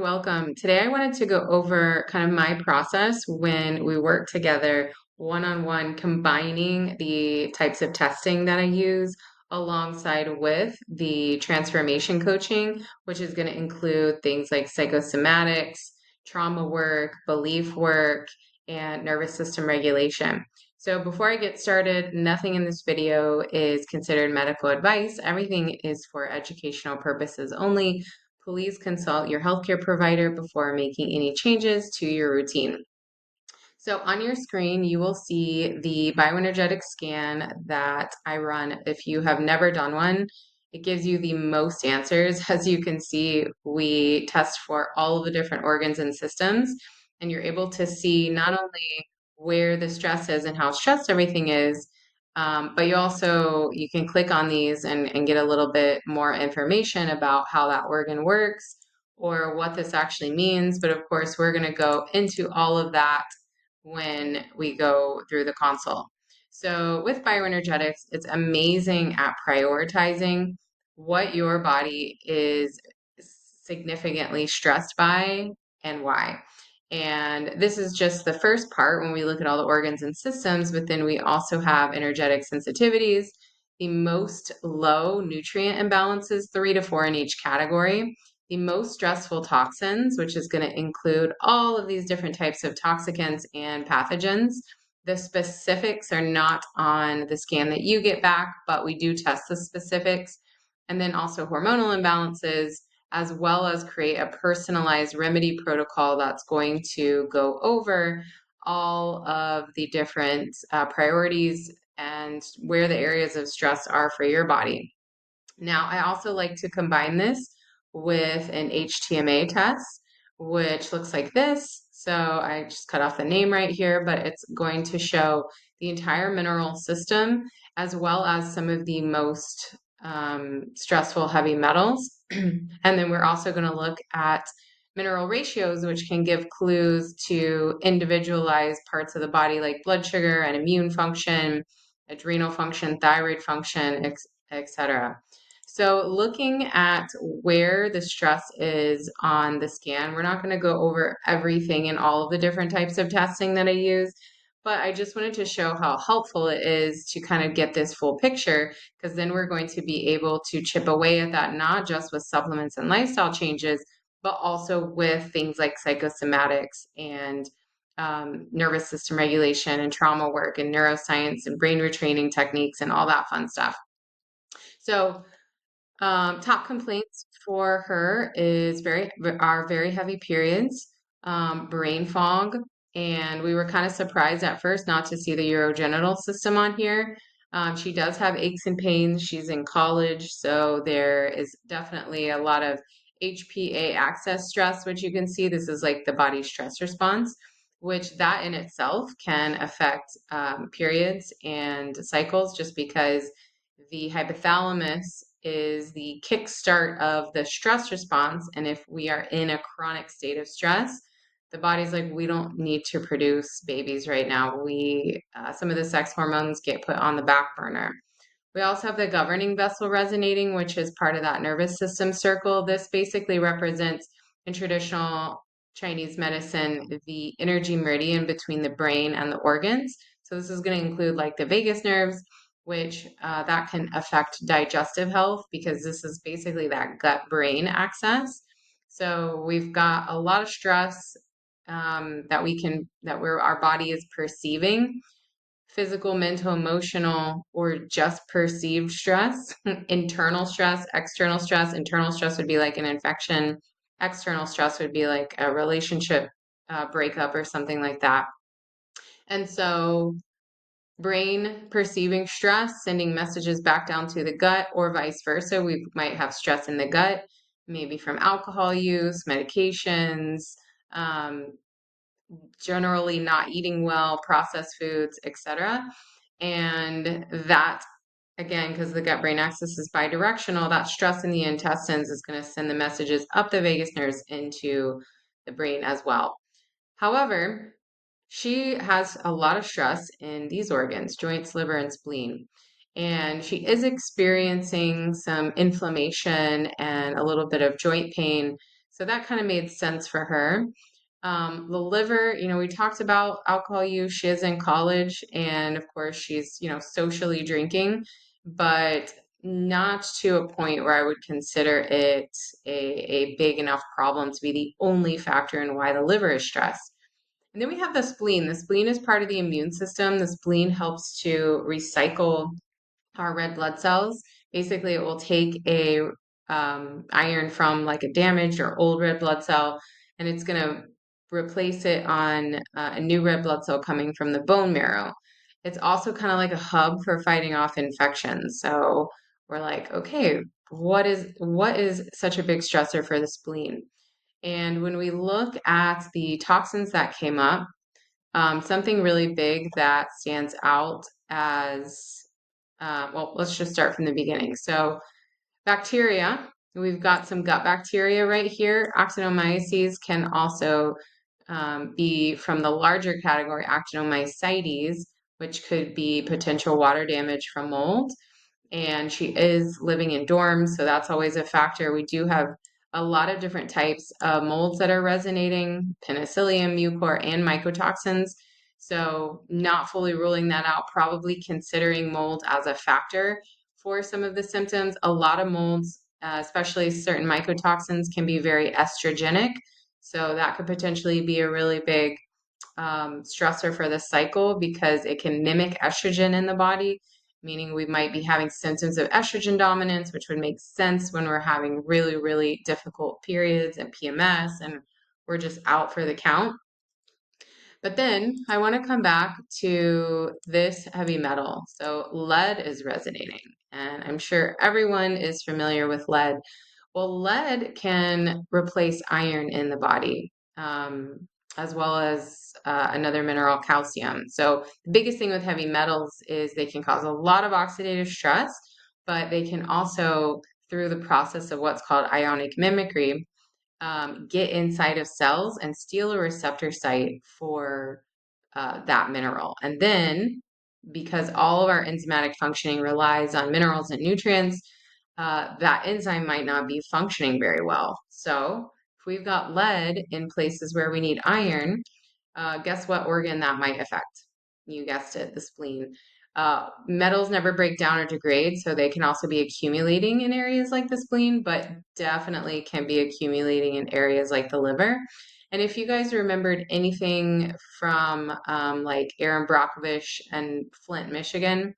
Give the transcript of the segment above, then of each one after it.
welcome. Today I wanted to go over kind of my process when we work together one-on-one, combining the types of testing that I use alongside with the transformation coaching, which is going to include things like psychosomatics, trauma work, belief work, and nervous system regulation. So before I get started, nothing in this video is considered medical advice. Everything is for educational purposes only. Please consult your healthcare provider before making any changes to your routine. So on your screen, you will see the bioenergetic scan that I run. If you have never done one, it gives you the most answers. As you can see, we test for all of the different organs and systems, and you're able to see not only where the stress is and how stressed everything is, but you can click on these and get a little bit more information about how that organ works or what this actually means. But of course, we're going to go into all of that when we go through the console. So with bioenergetics, it's amazing at prioritizing what your body is significantly stressed by and why. And this is just the first part when we look at all the organs and systems, but then we also have energetic sensitivities, the most low nutrient imbalances, 3 to 4 in each category, the most stressful toxins, which is going to include all of these different types of toxicants and pathogens. The specifics are not on the scan that you get back, but we do test the specifics. And then also hormonal imbalances, as well as create a personalized remedy protocol that's going to go over all of the different priorities and where the areas of stress are for your body. Now, I also like to combine this with an HTMA test, which looks like this. So I just cut off the name right here, but it's going to show the entire mineral system as well as some of the most stressful heavy metals. And then we're also going to look at mineral ratios, which can give clues to individualized parts of the body like blood sugar and immune function, adrenal function, thyroid function, etc. So looking at where the stress is on the scan, we're not going to go over everything and all of the different types of testing that I use, but I just wanted to show how helpful it is to kind of get this full picture, because then we're going to be able to chip away at that, not just with supplements and lifestyle changes, but also with things like psychosomatics and nervous system regulation and trauma work and neuroscience and brain retraining techniques and all that fun stuff. So top complaints for her is very heavy periods, brain fog, and we were kind of surprised at first not to see the urogenital system on here. She does have aches and pains. She's in college, so there is definitely a lot of HPA axis stress, which you can see. This is like the body's stress response, which that in itself can affect periods and cycles, just because the hypothalamus is the kickstart of the stress response. And if we are in a chronic state of stress, the body's like, we don't need to produce babies right now. Some of the sex hormones get put on the back burner. We also have the governing vessel resonating, which is part of that nervous system circle. This basically represents, in traditional Chinese medicine, the energy meridian between the brain and the organs. So this is going to include like the vagus nerves, which that can affect digestive health, because this is basically that gut-brain axis. So we've got a lot of stress our body is perceiving, physical, mental, emotional, or just perceived stress, internal stress, external stress. Internal stress would be like an infection. External stress would be like a relationship breakup or something like that. And so brain perceiving stress, sending messages back down to the gut, or vice versa. We might have stress in the gut, maybe from alcohol use, medications, generally not eating well, processed foods, etc. And that, again, because the gut brain axis is bidirectional, that stress in the intestines is going to send the messages up the vagus nerves into the brain as well. However, she has a lot of stress in these organs, joints, liver, and spleen. And she is experiencing some inflammation and a little bit of joint pain. So that kind of made sense for her. The liver, we talked about alcohol use. She is in college, and of course, she's, socially drinking, but not to a point where I would consider it a big enough problem to be the only factor in why the liver is stressed. And then we have the spleen. The spleen is part of the immune system. The spleen helps to recycle our red blood cells. Basically, it will take a iron from like a damaged or old red blood cell, and it's going to replace it on a new red blood cell coming from the bone marrow. It's also kind of like a hub for fighting off infections. So we're like, okay, what is such a big stressor for the spleen? And when we look at the toxins that came up, something really big that stands out as well, let's just start from the beginning. So, bacteria, we've got some gut bacteria right here. Actinomyces can also be from the larger category, actinomycetes, which could be potential water damage from mold, and she is living in dorms, so that's always a factor. We do have a lot of different types of molds that are resonating, penicillium, mucor, and mycotoxins. So not fully ruling that out, probably considering mold as a factor for some of the symptoms. A lot of molds, especially certain mycotoxins, can be very estrogenic. So that could potentially be a really big stressor for the cycle because it can mimic estrogen in the body, meaning we might be having symptoms of estrogen dominance, which would make sense when we're having really, really difficult periods and PMS and we're just out for the count. But then I want to come back to this heavy metal. So lead is resonating, and I'm sure everyone is familiar with lead. Well, lead can replace iron in the body, as well as another mineral, calcium. So the biggest thing with heavy metals is they can cause a lot of oxidative stress, but they can also, through the process of what's called ionic mimicry, get inside of cells and steal a receptor site for that mineral. And then, because all of our enzymatic functioning relies on minerals and nutrients, that enzyme might not be functioning very well. So, if we've got lead in places where we need iron, guess what organ that might affect? You guessed it, the spleen. Metals never break down or degrade, so they can also be accumulating in areas like the spleen, but definitely can be accumulating in areas like the liver. And if you guys remembered anything from like Aaron Brockovich and Flint, Michigan,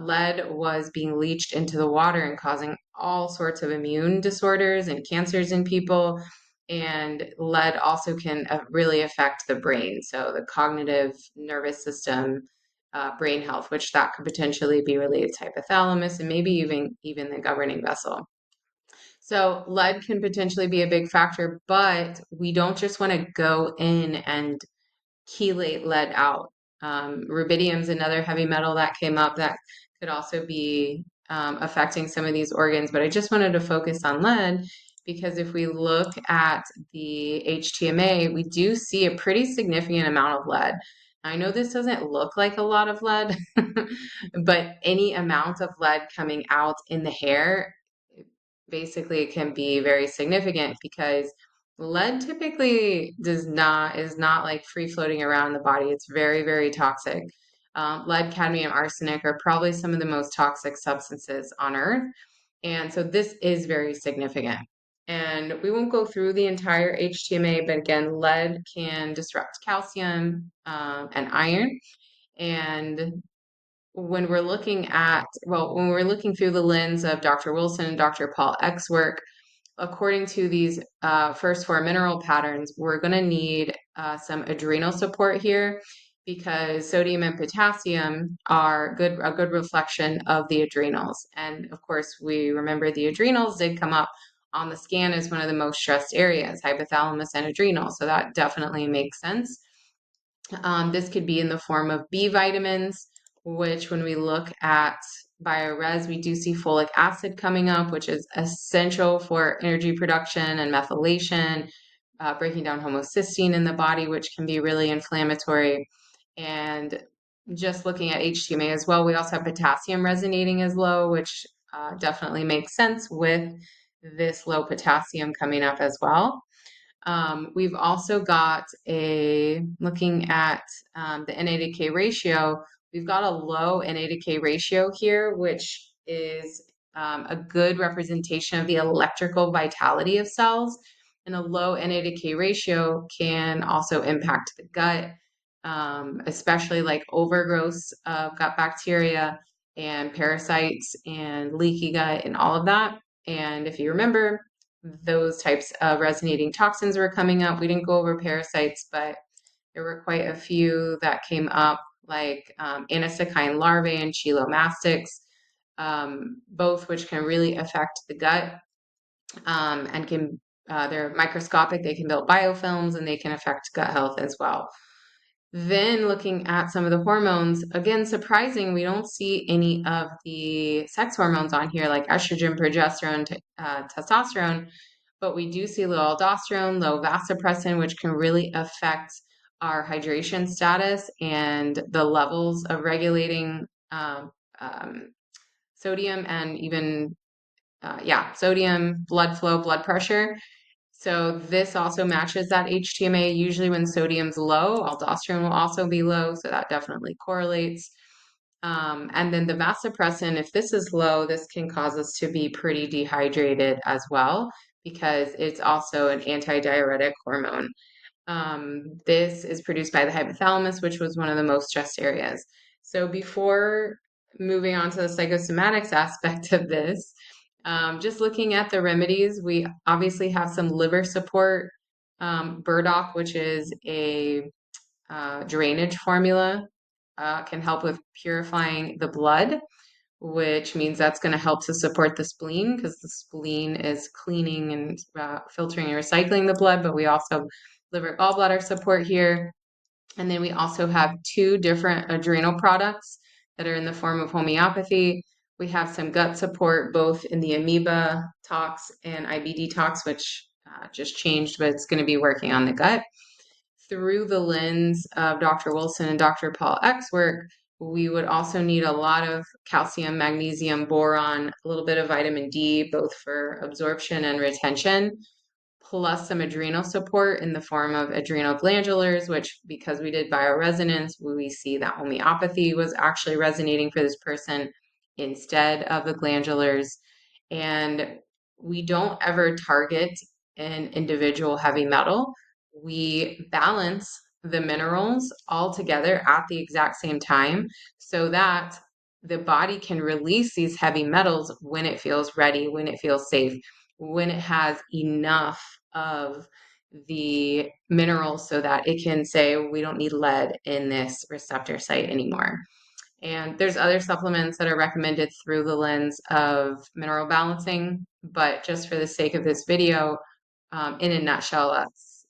lead was being leached into the water and causing all sorts of immune disorders and cancers in people. And lead also can really affect the brain, so the cognitive nervous system, brain health, which that could potentially be related to hypothalamus and maybe even the governing vessel. So lead can potentially be a big factor, but we don't just want to go in and chelate lead out. Rubidium is another heavy metal that came up that could also be affecting some of these organs, but I just wanted to focus on lead because if we look at the HTMA, we do see a pretty significant amount of lead. I know this doesn't look like a lot of lead, but any amount of lead coming out in the hair basically can be very significant because lead typically is not like free floating around the body. It's very, very toxic. Lead, cadmium, arsenic are probably some of the most toxic substances on Earth. And so this is very significant. And we won't go through the entire HTMA, but again, lead can disrupt calcium and iron. And when we're looking through the lens of Dr. Wilson and Dr. Paul Eck's work, according to these first four mineral patterns, we're going to need some adrenal support here because sodium and potassium are a good reflection of the adrenals. And of course, we remember the adrenals did come up on the scan as one of the most stressed areas, hypothalamus and adrenal. So that definitely makes sense. This could be in the form of B vitamins, which when we look at biores, we do see folic acid coming up, which is essential for energy production and methylation, breaking down homocysteine in the body, which can be really inflammatory. And just looking at HTMA as well, we also have potassium resonating as low, which definitely makes sense with this low potassium coming up as well. We've also got looking at the Na to K ratio, we've got a low Na to K ratio here, which is a good representation of the electrical vitality of cells. And a low Na to K ratio can also impact the gut, especially like overgrowth of gut bacteria and parasites and leaky gut and all of that. And if you remember, those types of resonating toxins were coming up. We didn't go over parasites, but there were quite a few that came up, like anisakin larvae and chelomastics, both which can really affect the gut, and they're microscopic. They can build biofilms and they can affect gut health as well. Then looking at some of the hormones, again, surprising, we don't see any of the sex hormones on here like estrogen, progesterone, testosterone, but we do see low aldosterone, low vasopressin, which can really affect our hydration status and the levels of regulating um, sodium and even, sodium, blood flow, blood pressure. So this also matches that HTMA. Usually when sodium's low, aldosterone will also be low, so that definitely correlates. And then the vasopressin, if this is low, this can cause us to be pretty dehydrated as well because it's also an antidiuretic hormone. This is produced by the hypothalamus, which was one of the most stressed areas. So before moving on to the psychosomatics aspect of this, just looking at the remedies, we obviously have some liver support. Burdock, which is a drainage formula, can help with purifying the blood, which means that's going to help to support the spleen because the spleen is cleaning and filtering and recycling the blood, but we also liver gallbladder support here. And then we also have two different adrenal products that are in the form of homeopathy. We have some gut support, both in the amoeba tox and IBD tox, which just changed, but it's going to be working on the gut. Through the lens of Dr. Wilson and Dr. Paul Eck's work, we would also need a lot of calcium, magnesium, boron, a little bit of vitamin D, both for absorption and retention, plus some adrenal support in the form of adrenal glandulars, which because we did bioresonance, we see that homeopathy was actually resonating for this person instead of the glandulars. And we don't ever target an individual heavy metal. We balance the minerals all together at the exact same time so that the body can release these heavy metals when it feels ready, when it feels safe, when it has enough of the minerals so that it can say, we don't need lead in this receptor site anymore. And there's other supplements that are recommended through the lens of mineral balancing, but just for the sake of this video, in a nutshell,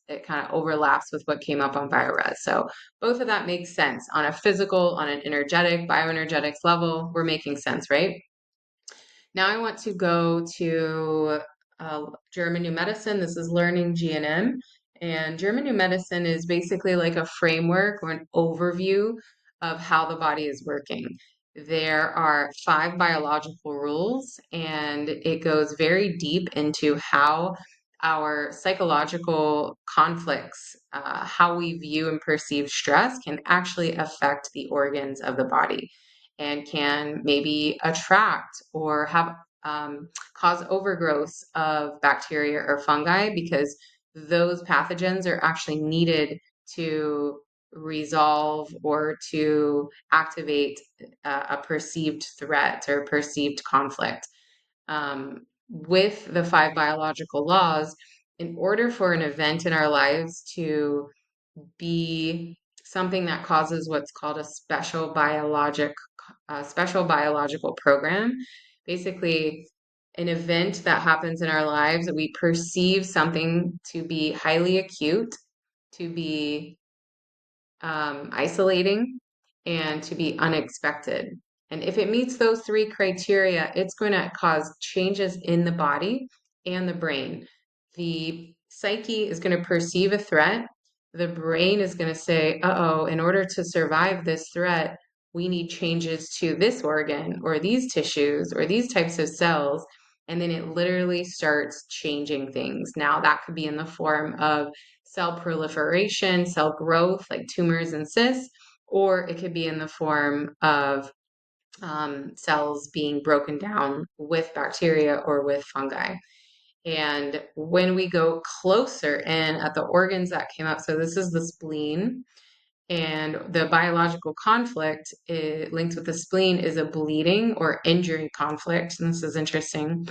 it kind of overlaps with what came up on BioRes. So both of that makes sense on a physical, on an energetic, bioenergetics level, we're making sense, right? Now I want to go to German New Medicine. This is Learning GNM. And German New Medicine is basically like a framework or an overview of how the body is working. There are 5 biological rules, and it goes very deep into how our psychological conflicts, how we view and perceive stress, can actually affect the organs of the body and can maybe attract or have cause overgrowth of bacteria or fungi because those pathogens are actually needed to resolve or to activate a perceived threat or perceived conflict. With the 5 biological laws, in order for an event in our lives to be something that causes what's called a special biological program. Basically, an event that happens in our lives that we perceive something to be highly acute, to be isolating, and to be unexpected. And if it meets those 3 criteria, it's going to cause changes in the body and the brain. The psyche is going to perceive a threat. The brain is going to say, uh-oh, in order to survive this threat, we need changes to this organ or these tissues or these types of cells. and then it literally starts changing things. Now, that could be in the form of cell proliferation, cell growth, like tumors and cysts, or it could be in the form of cells being broken down with bacteria or with fungi. And when we go closer in at the organs that came up, so this is the spleen, and the biological conflict linked with the spleen is a bleeding or injury conflict. And this is interesting.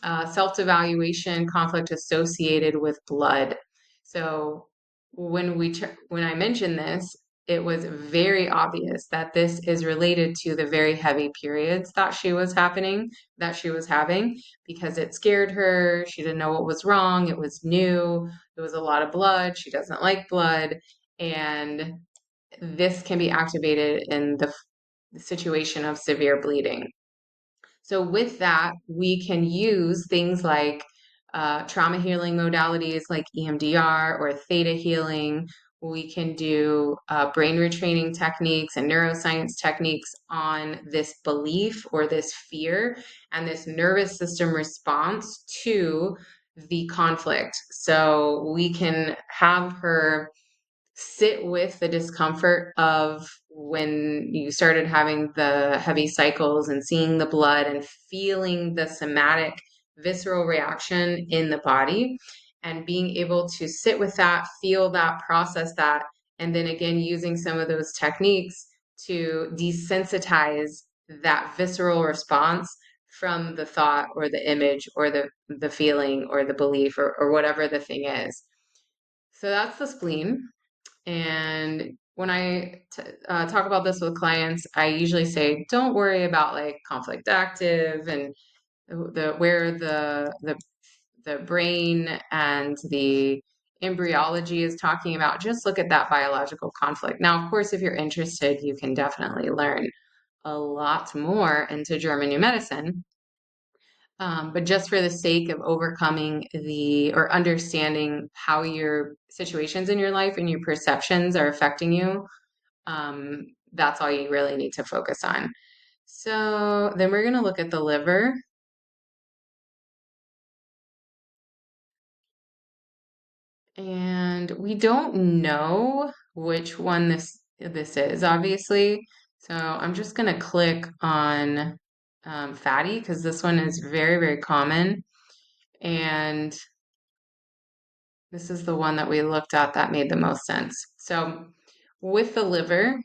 Self-evaluation conflict associated with blood. So when I mentioned this, it was very obvious that this is related to the very heavy periods that she was having, because it scared her. She didn't know what was wrong. It was new. It was a lot of blood. She doesn't like blood. And this can be activated in the situation of severe bleeding. So with that, we can use things like trauma healing modalities like EMDR or theta healing. We can do brain retraining techniques and neuroscience techniques on this belief or this fear and this nervous system response to the conflict. So we can have her sit with the discomfort of when you started having the heavy cycles and seeing the blood and feeling the somatic visceral reaction in the body, and being able to sit with that, feel that, process that, and then again using some of those techniques to desensitize that visceral response from the thought or the image or the feeling or the belief or whatever the thing is. So that's the spleen. And when I talk about this with clients, I usually say, don't worry about like conflict active and where the brain and the embryology is talking about. Just look at that biological conflict. Now, of course, if you're interested, you can definitely learn a lot more into German new medicine. But just for the sake of overcoming or understanding how your situations in your life and your perceptions are affecting you, that's all you really need to focus on. So then we're going to look at the liver. And we don't know which one this is, obviously. So I'm just going to click on fatty, because this one is very, very common. And this is the one that we looked at that made the most sense. So with the liver,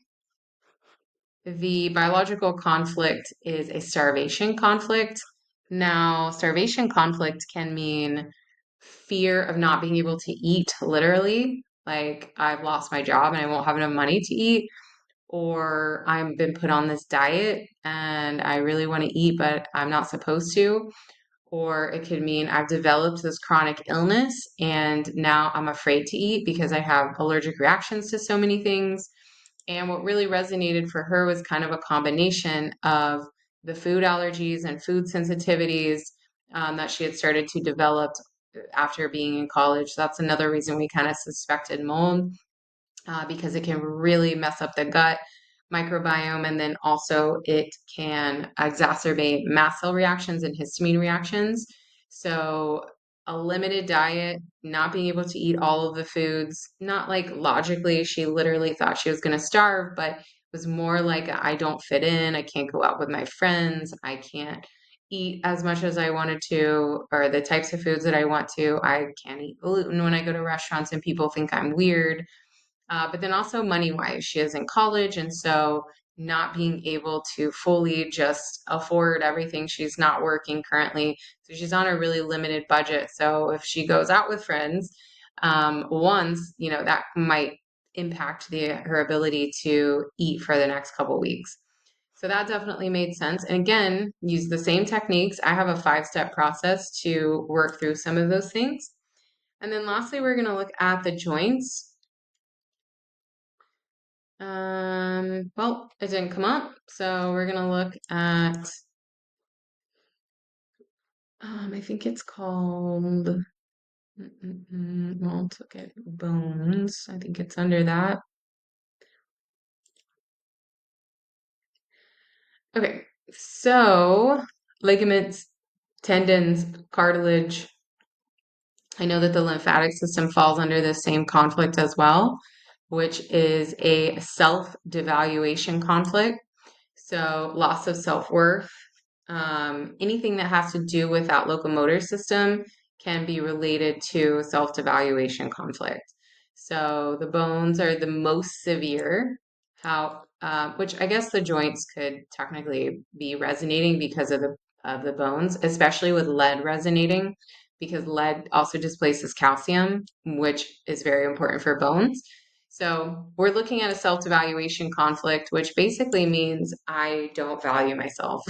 the biological conflict is a starvation conflict. Now, starvation conflict can mean fear of not being able to eat, literally, like I've lost my job and I won't have enough money to eat, or I've been put on this diet and I really want to eat, but I'm not supposed to. Or it could mean I've developed this chronic illness and now I'm afraid to eat because I have allergic reactions to so many things. And what really resonated for her was kind of a combination of the food allergies and food sensitivities that she had started to develop after being in college. So that's another reason we kind of suspected mold, because it can really mess up the gut microbiome. And then also it can exacerbate mast cell reactions and histamine reactions. So a limited diet, not being able to eat all of the foods, not like logically, she literally thought she was going to starve, but it was more like I don't fit in, I can't go out with my friends, I can't eat as much as I wanted to, or the types of foods that I want to. I can't eat gluten when I go to restaurants and people think I'm weird. But then also money wise, she is in college. And so not being able to fully just afford everything, she's not working currently. So she's on a really limited budget. So if she goes out with friends once, that might impact her ability to eat for the next couple weeks. So that definitely made sense. And again, use the same techniques. I have a 5-step process to work through some of those things. And then lastly, we're going to look at the joints. Well, it didn't come up, so we're gonna look at, I think it's called, well, let's look at bones. I think it's under that. Okay, so ligaments tendons, cartilage. I know that the lymphatic system falls under the same conflict as well, which is a self-devaluation conflict. So loss of self-worth, anything that has to do with that locomotor system can be related to self-devaluation conflict. So the bones are the most severe, which I guess the joints could technically be resonating because of the bones, especially with lead resonating, because lead also displaces calcium, which is very important for bones. So we're looking at a self-evaluation conflict, which basically means I don't value myself.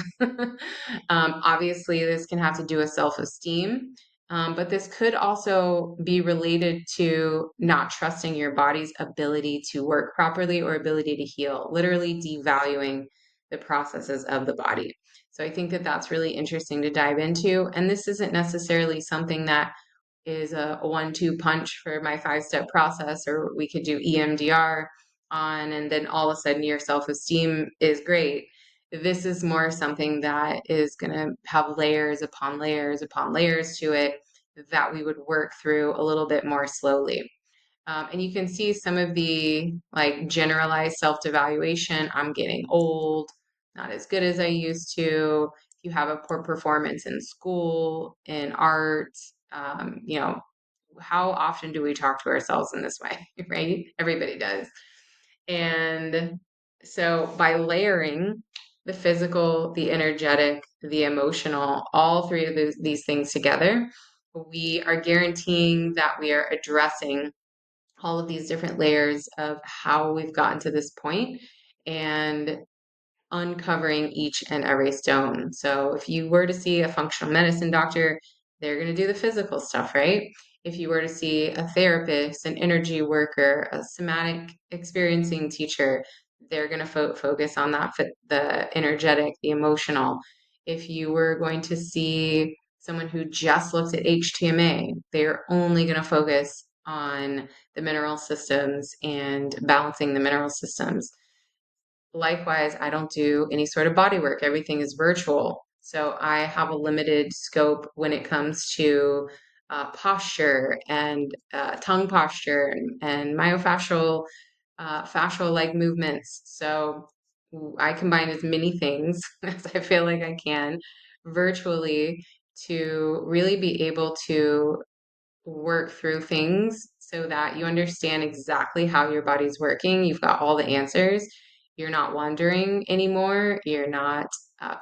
Obviously, this can have to do with self-esteem, but this could also be related to not trusting your body's ability to work properly or ability to heal, literally devaluing the processes of the body. So I think that that's really interesting to dive into. And this isn't necessarily something that is a 1-2 punch for my 5-step process, or we could do EMDR on, and then all of a sudden your self-esteem is great. This is more something that is going to have layers upon layers upon layers to it that we would work through a little bit more slowly. And you can see some of the like generalized self-devaluation. I'm getting old, not as good as I used to. If you have a poor performance in school, in art, how often do we talk to ourselves in this way, right? Everybody does. And so by layering the physical, the energetic, the emotional, all three of these things together, we are guaranteeing that we are addressing all of these different layers of how we've gotten to this point and uncovering each and every stone. So if you were to see a functional medicine doctor, they're going to do the physical stuff, right? If you were to see a therapist, an energy worker, a somatic experiencing teacher, they're going to focus on that, the energetic, the emotional. If you were going to see someone who just looked at HTMA, they're only going to focus on the mineral systems and balancing the mineral systems. Likewise, I don't do any sort of body work. Everything is virtual. So I have a limited scope when it comes to posture and tongue posture and myofascial fascial leg movements. So I combine as many things as I feel like I can virtually to really be able to work through things so that you understand exactly how your body's working. You've got all the answers. You're not wondering anymore. You're not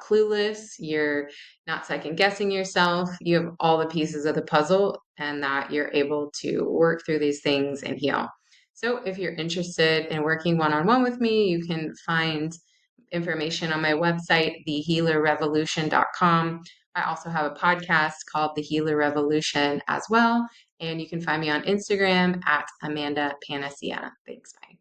clueless. You're not second guessing yourself. You have all the pieces of the puzzle, and that you're able to work through these things and heal. So, if you're interested in working one on one with me, you can find information on my website, thehealerrevolution.com. I also have a podcast called The Healer Revolution as well. And you can find me on Instagram at Amanda Panacea. Thanks. Bye.